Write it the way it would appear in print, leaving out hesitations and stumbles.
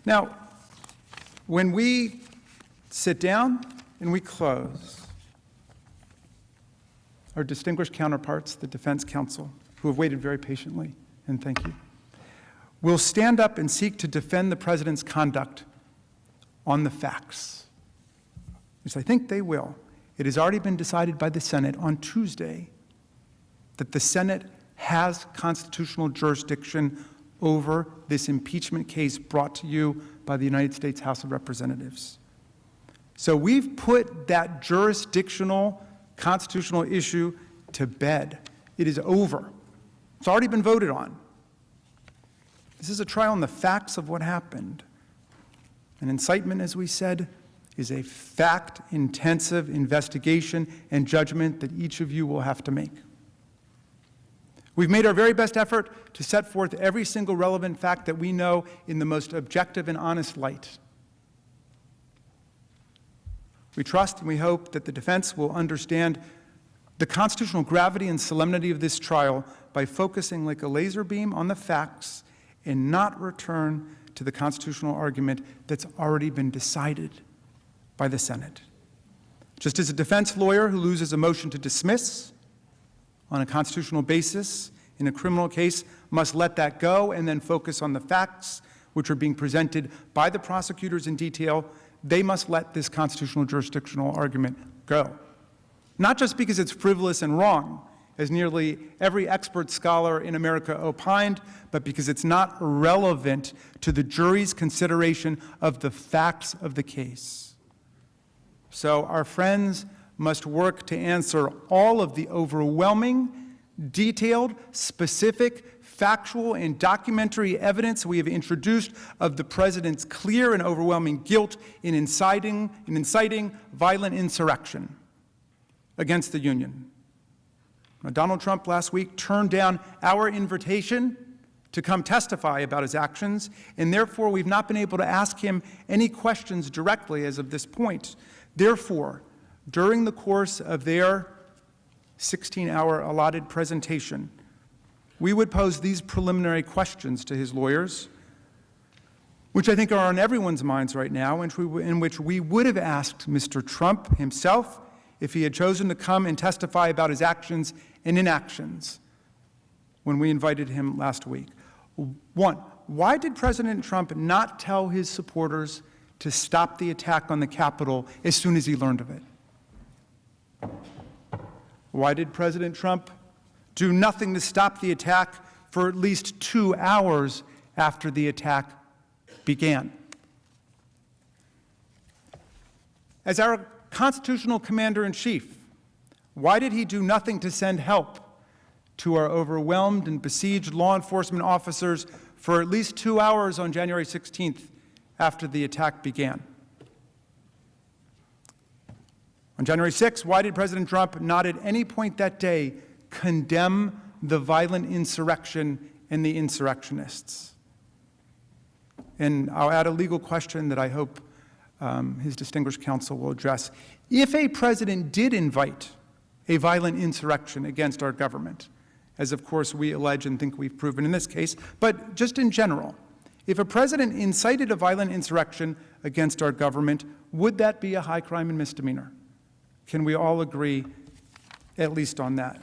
Now, when we sit down and we close, our distinguished counterparts, the defense counsel, who have waited very patiently, and thank you, will stand up and seek to defend the president's conduct on the facts, which I think they will. It has already been decided by the Senate on Tuesday that the Senate has constitutional jurisdiction over this impeachment case brought to you by the United States House of Representatives. So we've put that jurisdictional constitutional issue to bed. It is over. It's already been voted on. This is a trial on the facts of what happened. An incitement, as we said, is a fact-intensive investigation and judgment that each of you will have to make. We've made our very best effort to set forth every single relevant fact that we know in the most objective and honest light. We trust and we hope that the defense will understand the constitutional gravity and solemnity of this trial by focusing like a laser beam on the facts and not return to the constitutional argument that's already been decided by the Senate. Just as a defense lawyer who loses a motion to dismiss on a constitutional basis in a criminal case must let that go and then focus on the facts which are being presented by the prosecutors in detail, they must let this constitutional jurisdictional argument go. Not just because it's frivolous and wrong, as nearly every expert scholar in America opined, but because it's not relevant to the jury's consideration of the facts of the case. So our friends must work to answer all of the overwhelming, detailed, specific, factual, and documentary evidence we have introduced of the president's clear and overwhelming guilt in inciting violent insurrection against the Union. Now, Donald Trump last week turned down our invitation to come testify about his actions, and therefore we've not been able to ask him any questions directly as of this point. Therefore, during the course of their 16-hour allotted presentation, we would pose these preliminary questions to his lawyers, which I think are on everyone's minds right now, in which we would have asked Mr. Trump himself if he had chosen to come and testify about his actions and inactions when we invited him last week. One, why did President Trump not tell his supporters to stop the attack on the Capitol as soon as he learned of it? Why did President Trump do nothing to stop the attack for at least 2 hours after the attack began? As our constitutional commander-in-chief, why did he do nothing to send help to our overwhelmed and besieged law enforcement officers for at least 2 hours on January 16th after the attack began? On January 6th, why did President Trump not at any point that day condemn the violent insurrection and the insurrectionists? And I'll add a legal question that I hope his distinguished counsel will address. If a president did invite a violent insurrection against our government, as of course we allege and think we've proven in this case, but just in general, if a president incited a violent insurrection against our government, would that be a high crime and misdemeanor? Can we all agree at least on that?